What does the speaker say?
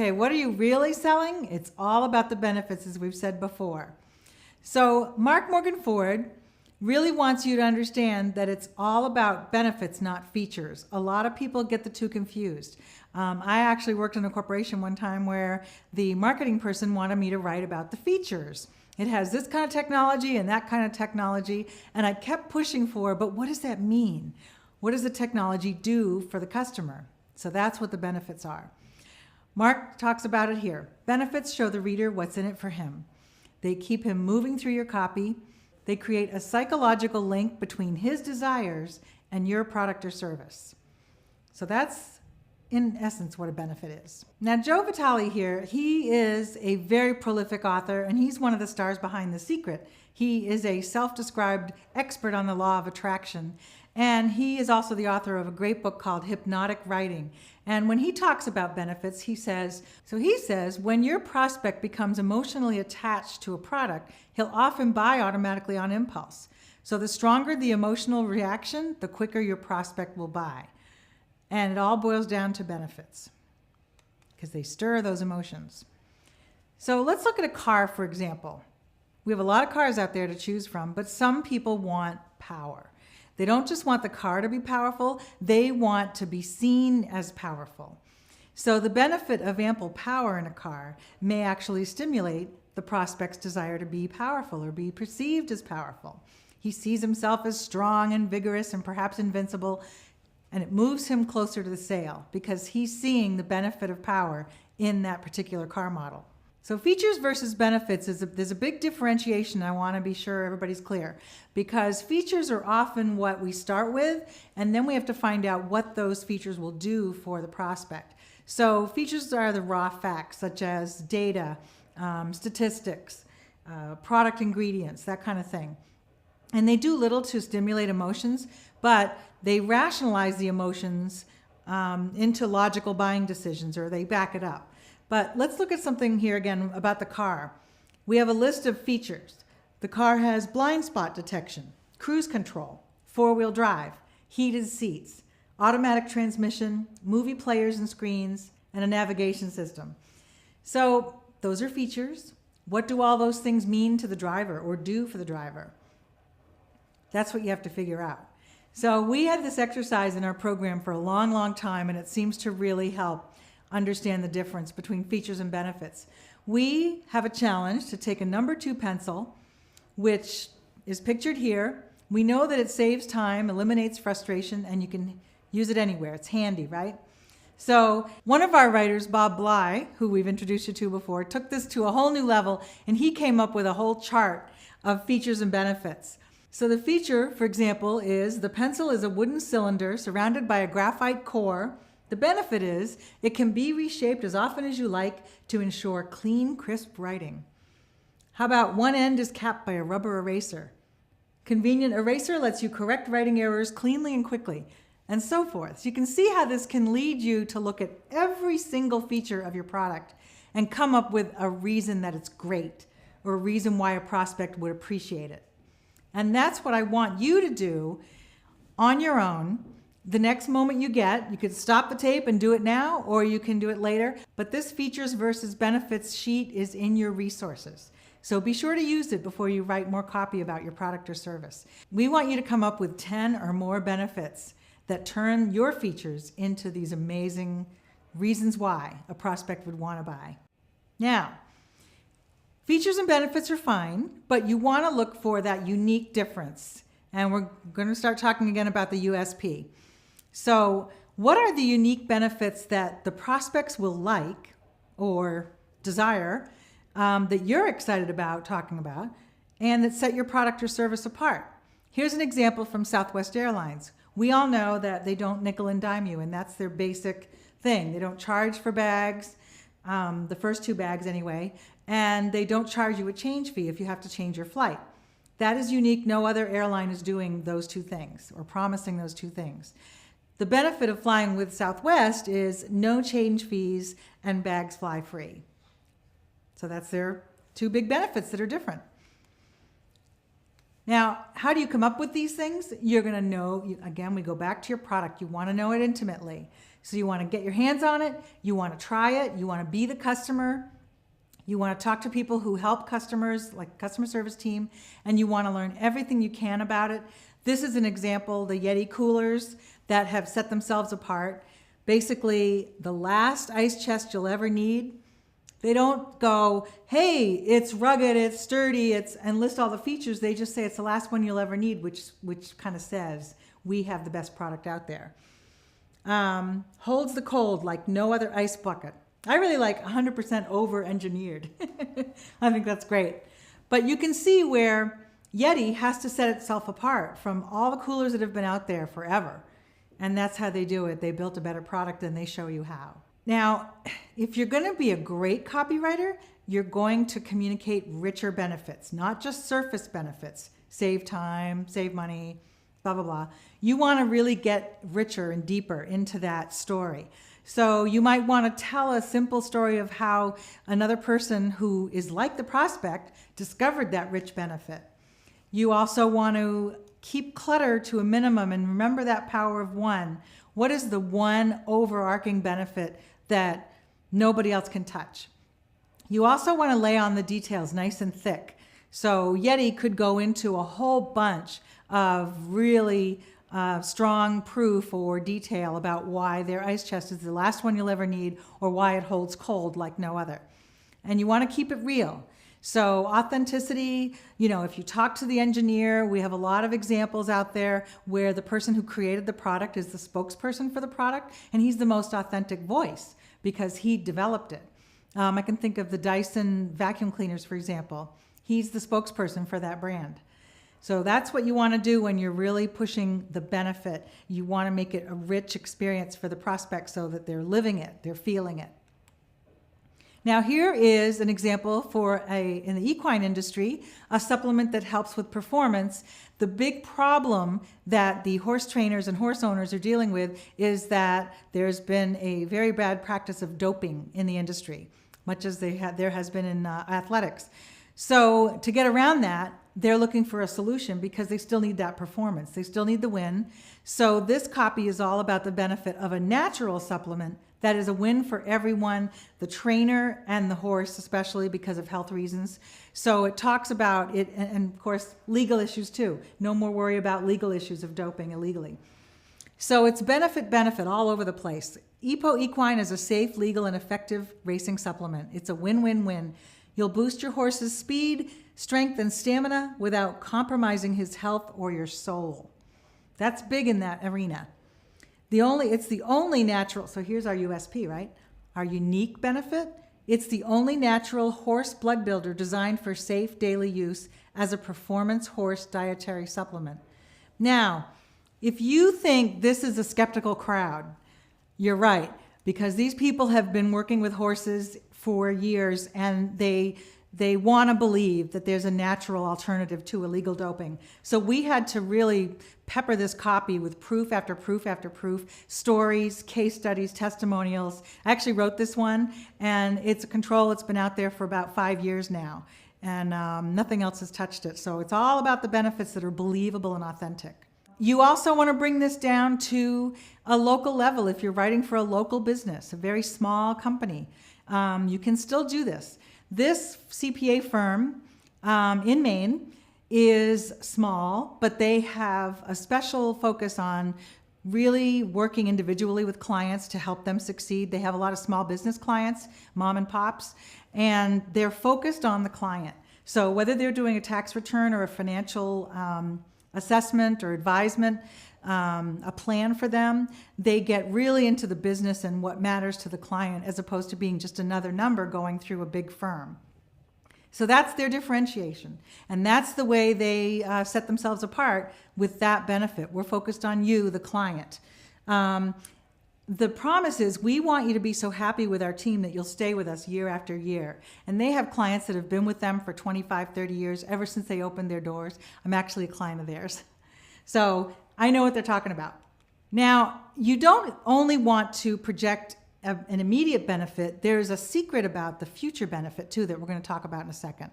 Okay, what are you really selling? It's all about the benefits, as we've said before. So Mark Morgan Ford really wants you to understand that it's all about benefits, not features. A lot of people get the two confused. I actually worked in a corporation one time where the marketing person wanted me to write about the features. It has this kind of technology and that kind of technology, and I kept pushing for, but what does that mean? What does the technology do for the customer? So that's what the benefits are. Mark talks about it here. Benefits show the reader what's in it for him. They keep him moving through your copy. They create a psychological link between his desires and your product or service. So that's, in essence, what a benefit is. Now, Joe Vitale here, he is a very prolific author, and he's one of the stars behind The Secret. He is a self-described expert on the law of attraction, and he is also the author of a great book called Hypnotic Writing. And when he talks about benefits, he says, when your prospect becomes emotionally attached to a product, he'll often buy automatically on impulse. So the stronger the emotional reaction, the quicker your prospect will buy. And it all boils down to benefits because they stir those emotions. So let's look at a car, for example. We have a lot of cars out there to choose from, but some people want power. They don't just want the car to be powerful, they want to be seen as powerful. So the benefit of ample power in a car may actually stimulate the prospect's desire to be powerful or be perceived as powerful. He sees himself as strong and vigorous and perhaps invincible, and it moves him closer to the sale because he's seeing the benefit of power in that particular car model. So features versus benefits, there's a big differentiation. I want to be sure everybody's clear, because features are often what we start with, and then we have to find out what those features will do for the prospect. So features are the raw facts, such as data, statistics, product ingredients, that kind of thing. And they do little to stimulate emotions, but they rationalize the emotions into logical buying decisions, or they back it up. But let's look at something here again about the car. We have a list of features. The car has blind spot detection, cruise control, four-wheel drive, heated seats, automatic transmission, movie players and screens, and a navigation system. So those are features. What do all those things mean to the driver or do for the driver? That's what you have to figure out. So we had this exercise in our program for a long, long time, and it seems to really help understand the difference between features and benefits. We have a challenge to take a number 2 pencil, which is pictured here. We know that it saves time, eliminates frustration, and you can use it anywhere. It's handy, right? So one of our writers, Bob Bly, who we've introduced you to before, took this to a whole new level, and he came up with a whole chart of features and benefits. So the feature, for example, is the pencil is a wooden cylinder surrounded by a graphite core. The benefit is it can be reshaped as often as you like to ensure clean, crisp writing. How about one end is capped by a rubber eraser? Convenient eraser lets you correct writing errors cleanly and quickly, and so forth. So you can see how this can lead you to look at every single feature of your product and come up with a reason that it's great or a reason why a prospect would appreciate it. And that's what I want you to do on your own. The next moment you get, you could stop the tape and do it now, or you can do it later. But this features versus benefits sheet is in your resources. So be sure to use it before you write more copy about your product or service. We want you to come up with 10 or more benefits that turn your features into these amazing reasons why a prospect would want to buy. Now, features and benefits are fine, but you want to look for that unique difference. And we're going to start talking again about the USP. So what are the unique benefits that the prospects will like or desire that you're excited about talking about and that set your product or service apart? Here's an example from Southwest Airlines. We all know that they don't nickel and dime you, and that's their basic thing. They don't charge for bags, the first 2 bags anyway, and they don't charge you a change fee if you have to change your flight. That is unique. No other airline is doing those 2 things or promising those 2 things. The benefit of flying with Southwest is no change fees and bags fly free. So that's their 2 big benefits that are different. Now, how do you come up with these things? You're going to know, again, we go back to your product. You want to know it intimately. So you want to get your hands on it, you want to try it, you want to be the customer, you want to talk to people who help customers, like customer service team, and you want to learn everything you can about it. This is an example, the Yeti coolers that have set themselves apart. Basically, the last ice chest you'll ever need. They don't go, hey, it's rugged, it's sturdy, and list all the features. They just say it's the last one you'll ever need, which kind of says we have the best product out there. Holds the cold like no other ice bucket. I really like 100% over-engineered. I think that's great. But you can see where Yeti has to set itself apart from all the coolers that have been out there forever. And that's how they do it. They built a better product and they show you how. Now, if you're going to be a great copywriter, you're going to communicate richer benefits, not just surface benefits. Save time, save money, blah, blah, blah. You want to really get richer and deeper into that story. So you might want to tell a simple story of how another person who is like the prospect discovered that rich benefit. You also want to keep clutter to a minimum and remember that power of one. What is the one overarching benefit that nobody else can touch? You also want to lay on the details nice and thick. So Yeti could go into a whole bunch of really strong proof or detail about why their ice chest is the last one you'll ever need or why it holds cold like no other. And you want to keep it real. So authenticity, if you talk to the engineer, we have a lot of examples out there where the person who created the product is the spokesperson for the product, and he's the most authentic voice because he developed it. I can think of the Dyson vacuum cleaners, for example. He's the spokesperson for that brand. So that's what you want to do when you're really pushing the benefit. You want to make it a rich experience for the prospect so that they're living it, they're feeling it. Now here is an example for in the equine industry, a supplement that helps with performance. The big problem that the horse trainers and horse owners are dealing with is that there's been a very bad practice of doping in the industry, much as there has been in athletics. So to get around that, they're looking for a solution because they still need that performance. They still need the win. So this copy is all about the benefit of a natural supplement that is a win for everyone, the trainer and the horse, especially because of health reasons. So it talks about it, and of course, legal issues too. No more worry about legal issues of doping illegally. So it's benefit all over the place. EPO Equine is a safe, legal, and effective racing supplement. It's a win-win-win. You'll boost your horse's speed, strength, and stamina without compromising his health or your soul. That's big in that arena. It's the only natural, so here's our USP, right? Our unique benefit. It's the only natural horse blood builder designed for safe daily use as a performance horse dietary supplement. Now, if you think this is a skeptical crowd, you're right, because these people have been working with horses for years and they want to believe that there's a natural alternative to illegal doping. So we had to really pepper this copy with proof after proof after proof, stories, case studies, testimonials. I actually wrote this one, and it's a control. It's been out there for about 5 years now, and nothing else has touched it. So it's all about the benefits that are believable and authentic. You also want to bring this down to a local level. If you're writing for a local business, a very small company, you can still do this. This CPA firm in Maine is small, but they have a special focus on really working individually with clients to help them succeed. They have a lot of small business clients, mom and pops, and they're focused on the client. So whether they're doing a tax return or a financial assessment or advisement, a plan for them, they get really into the business and what matters to the client as opposed to being just another number going through a big firm. So that's their differentiation. And that's the way they set themselves apart with that benefit. We're focused on you, the client. The promise is we want you to be so happy with our team that you'll stay with us year after year. And they have clients that have been with them for 25, 30 years, ever since they opened their doors. I'm actually a client of theirs. So I know what they're talking about. Now, you don't only want to project an immediate benefit. There's a secret about the future benefit, too, that we're going to talk about in a second.